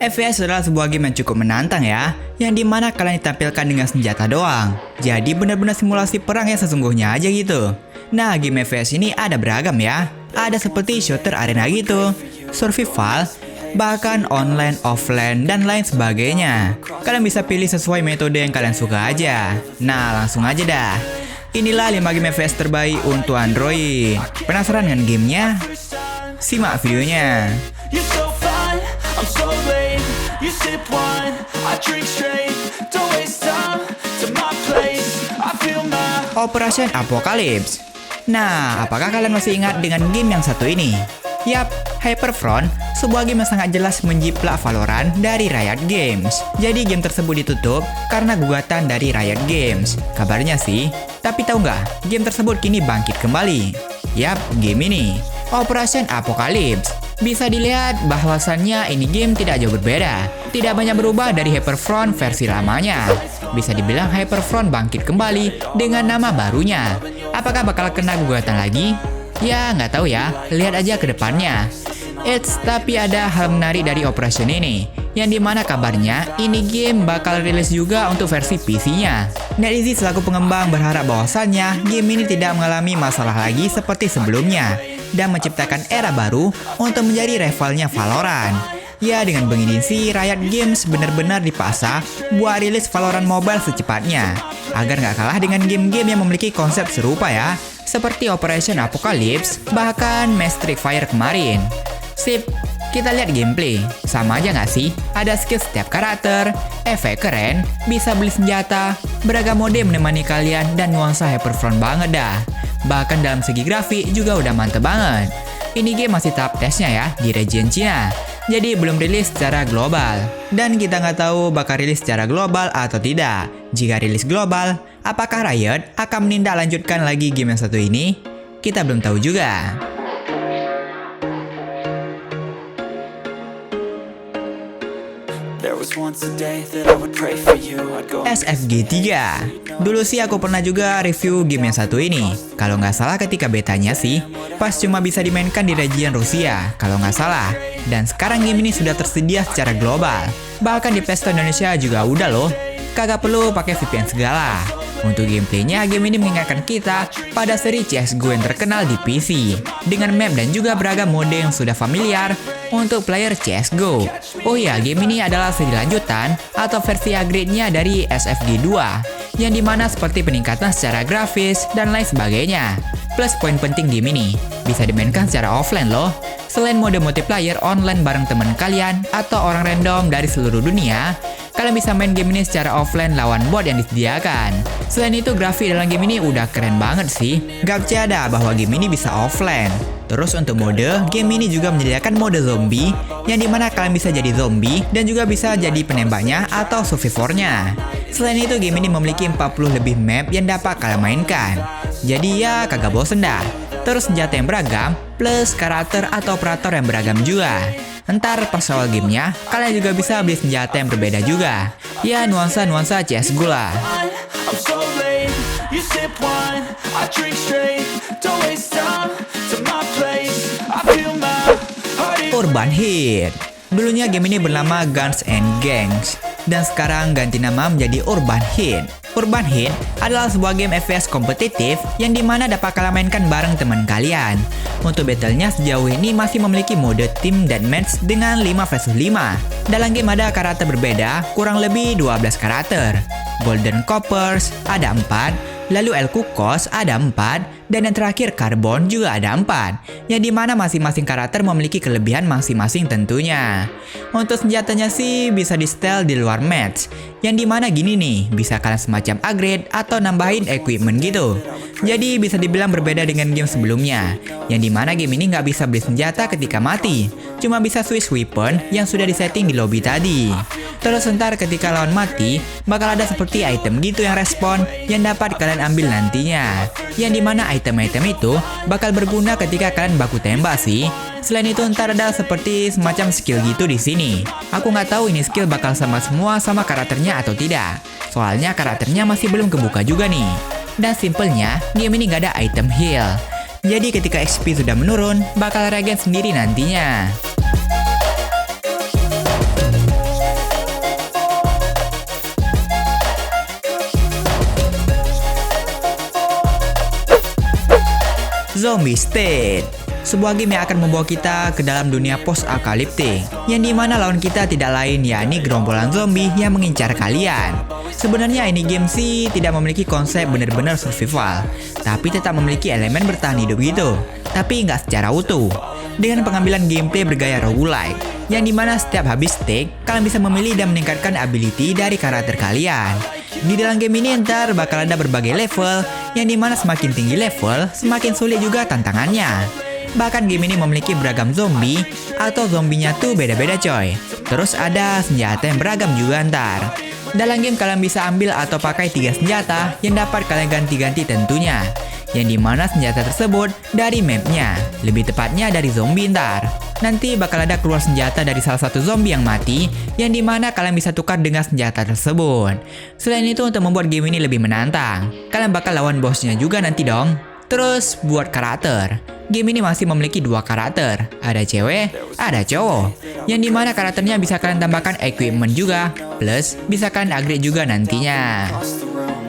FPS adalah sebuah game yang cukup menantang ya, yang dimana kalian ditampilkan dengan senjata doang. Jadi benar-benar simulasi perang yang sesungguhnya aja gitu. Nah, game FPS ini ada beragam ya. Ada seperti shooter arena gitu, survival, bahkan online, offline, dan lain sebagainya. Kalian bisa pilih sesuai metode yang kalian suka aja. Nah, langsung aja dah. Inilah 5 game FPS terbaik untuk Android. Penasaran dengan gamenya? Simak videonya. I'm so late, you sip wine, I drink straight, don't waste time to my place, I feel my Operation Apocalypse. Nah, apakah kalian masih ingat dengan game yang satu ini? Yap, Hyperfront, sebuah game yang sangat jelas menjiplak Valorant dari Riot Games. Jadi game tersebut ditutup karena gugatan dari Riot Games. Kabarnya sih, tapi tahu nggak, game tersebut kini bangkit kembali. Yap, game ini, Operation Apocalypse. Bisa dilihat bahwasannya ini game tidak jauh berbeda. Tidak banyak berubah dari Hyperfront versi lamanya. Bisa dibilang Hyperfront bangkit kembali dengan nama barunya. Apakah bakal kena gugatan lagi? Ya, nggak tahu ya. Lihat aja ke depannya. Tapi ada hal menarik dari Operation ini, yang dimana kabarnya ini game bakal rilis juga untuk versi PC-nya. NetEasy selaku pengembang berharap bahwasannya game ini tidak mengalami masalah lagi seperti sebelumnya dan menciptakan era baru untuk menjadi rivalnya Valorant. Ya, dengan begini sih Riot Games benar-benar dipaksa buat rilis Valorant Mobile secepatnya agar nggak kalah dengan game-game yang memiliki konsep serupa ya, seperti Operation Apocalypse bahkan Street Fighter kemarin. Sip, kita lihat gameplay. Sama aja nggak sih? Ada skill setiap karakter, efek keren, bisa beli senjata, beragam mode menemani kalian, dan nuansa Hyperfront banget dah. Bahkan dalam segi grafik juga udah mantep banget. Ini game masih tahap tesnya ya di region Cina, jadi belum rilis secara global. Dan kita nggak tahu bakal rilis secara global atau tidak. Jika rilis global, apakah Riot akan menindaklanjutkan lagi game yang satu ini? Kita belum tahu juga. SFG 3. Dulu sih aku pernah juga review game yang satu ini. Kalau nggak salah ketika betanya sih, pas cuma bisa dimainkan di region Rusia, kalau nggak salah. Dan sekarang game ini sudah tersedia secara global. Bahkan di Play Store Indonesia juga udah loh. Kagak perlu pakai VPN segala. Untuk gameplaynya, game ini mengingatkan kita pada seri CSGO yang terkenal di PC. Dengan map dan juga beragam mode yang sudah familiar untuk player CSGO. Oh ya, game ini adalah seri lanjutan atau versi upgrade-nya dari SFG 2, yang dimana seperti peningkatan secara grafis dan lain sebagainya. Plus poin penting game ini, bisa dimainkan secara offline loh. Selain mode multiplayer online bareng teman kalian atau orang random dari seluruh dunia, kalian bisa main game ini secara offline lawan bot yang disediakan. Selain itu, grafik dalam game ini udah keren banget sih. Gak percaya bahwa game ini bisa offline. Terus untuk mode, game ini juga menyediakan mode zombie, yang dimana kalian bisa jadi zombie dan juga bisa jadi penembaknya atau survivornya. Selain itu, game ini memiliki 40 lebih map yang dapat kalian mainkan. Jadi ya, kagak bosen dah. Terus senjata yang beragam, plus karakter atau operator yang beragam juga. Ntar pas awal gamenya, kalian juga bisa beli senjata yang berbeda juga. Ya, nuansa-nuansa CSGO lah. Urban Heat. Dulunya game ini bernama Guns and Gangs, dan sekarang ganti nama menjadi Urban Heat. Urban Heat adalah sebuah game FPS kompetitif yang dimana dapat kalian mainkan bareng teman kalian. Untuk battle-nya sejauh ini masih memiliki mode team deathmatch dengan 5 vs 5. Dalam game ada karakter berbeda, kurang lebih 12 karakter. Golden Coppers ada 4, lalu El Cuckoos ada 4, dan yang terakhir Carbon juga ada 4, yang dimana masing-masing karakter memiliki kelebihan masing-masing tentunya. Untuk senjatanya sih bisa di setel di luar match, yang dimana gini nih, bisa kalian semacam upgrade atau nambahin equipment gitu. Jadi bisa dibilang berbeda dengan game sebelumnya, yang dimana game ini nggak bisa beli senjata ketika mati, cuma bisa switch weapon yang sudah disetting di lobby tadi. Terus ntar ketika lawan mati, bakal ada seperti item gitu yang respon yang dapat kalian ambil nantinya, yang dimana item-item itu bakal berguna ketika kalian baku tembak sih. Selain itu ntar ada seperti semacam skill gitu di sini. Aku nggak tahu ini skill bakal sama semua sama karakternya atau tidak. Soalnya karakternya masih belum kebuka juga nih. Dan simpelnya, game ini nggak ada item heal. Jadi ketika XP sudah menurun, bakal regen sendiri nantinya. Zombie State. Sebuah game yang akan membawa kita ke dalam dunia post-apokaliptik, yang dimana lawan kita tidak lain yakni gerombolan zombie yang mengincar kalian. Sebenarnya ini game sih tidak memiliki konsep benar-benar survival, tapi tetap memiliki elemen bertahan hidup gitu, tapi nggak secara utuh. Dengan pengambilan gameplay bergaya roguelike, yang dimana setiap habis stake, kalian bisa memilih dan meningkatkan ability dari karakter kalian. Di dalam game ini ntar bakal ada berbagai level, yang dimana semakin tinggi level, semakin sulit juga tantangannya. Bahkan game ini memiliki beragam zombie, atau zombinya tuh beda-beda coy. Terus ada senjata yang beragam juga ntar. Dalam game kalian bisa ambil atau pakai 3 senjata yang dapat kalian ganti-ganti tentunya. Yang dimana senjata tersebut dari mapnya, lebih tepatnya dari zombie ntar. Nanti bakal ada keluar senjata dari salah satu zombie yang mati, yang dimana kalian bisa tukar dengan senjata tersebut. Selain itu untuk membuat game ini lebih menantang, kalian bakal lawan bosnya juga nanti dong. Terus buat karakter, game ini masih memiliki 2 karakter, ada cewek, ada cowok. Yang dimana karakternya bisa kalian tambahkan equipment juga, plus bisa kalian upgrade juga nantinya. Across the room.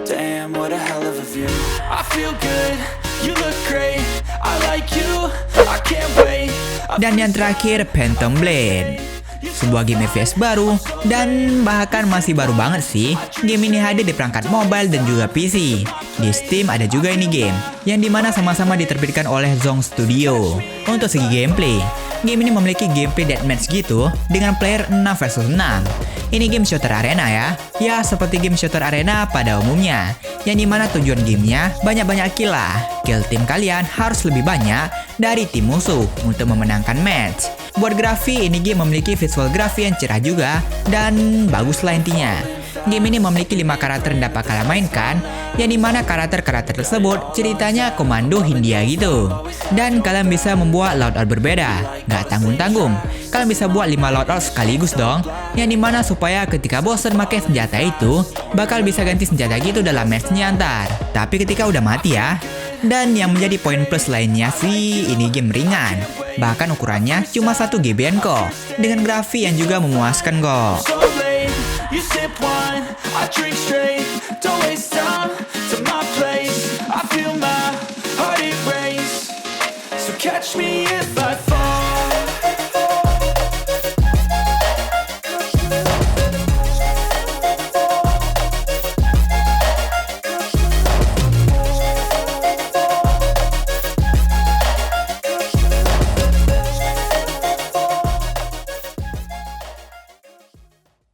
Damn, what a hell of a view. I feel good, you look great. I like you, I can't wait. Dan yang terakhir Phantom Blade, sebuah game FPS baru dan bahkan masih baru banget sih. Game ini hadir di perangkat mobile dan juga PC. Di Steam ada juga ini game, yang dimana sama-sama diterbitkan oleh Zong Studio. Untuk segi gameplay, game ini memiliki gameplay deathmatch gitu dengan player 6 versus 6. Ini game shooter arena ya. Ya seperti game shooter arena pada umumnya, yang dimana tujuan gamenya banyak-banyak kill lah. Kill tim kalian harus lebih banyak dari tim musuh untuk memenangkan match. Buat grafi, ini game memiliki visual grafi yang cerah juga dan bagus lah intinya. Game ini memiliki 5 karakter yang dapat kalian mainkan, yang dimana karakter-karakter tersebut ceritanya komando Hindia gitu. Dan kalian bisa membuat loadout berbeda, nggak tanggung-tanggung. Kalian bisa buat 5 loadout sekaligus dong, yang dimana supaya ketika bosan pakai senjata itu, bakal bisa ganti senjata gitu dalam matchnya ntar. Tapi ketika udah mati ya. Dan yang menjadi poin plus lainnya sih, ini game ringan. Bahkan ukurannya cuma 1 GB kok, dengan grafi yang juga memuaskan kok. So late, you sip wine, I drink straight. Don't waste time to my place. I feel my heart erase. So catch me if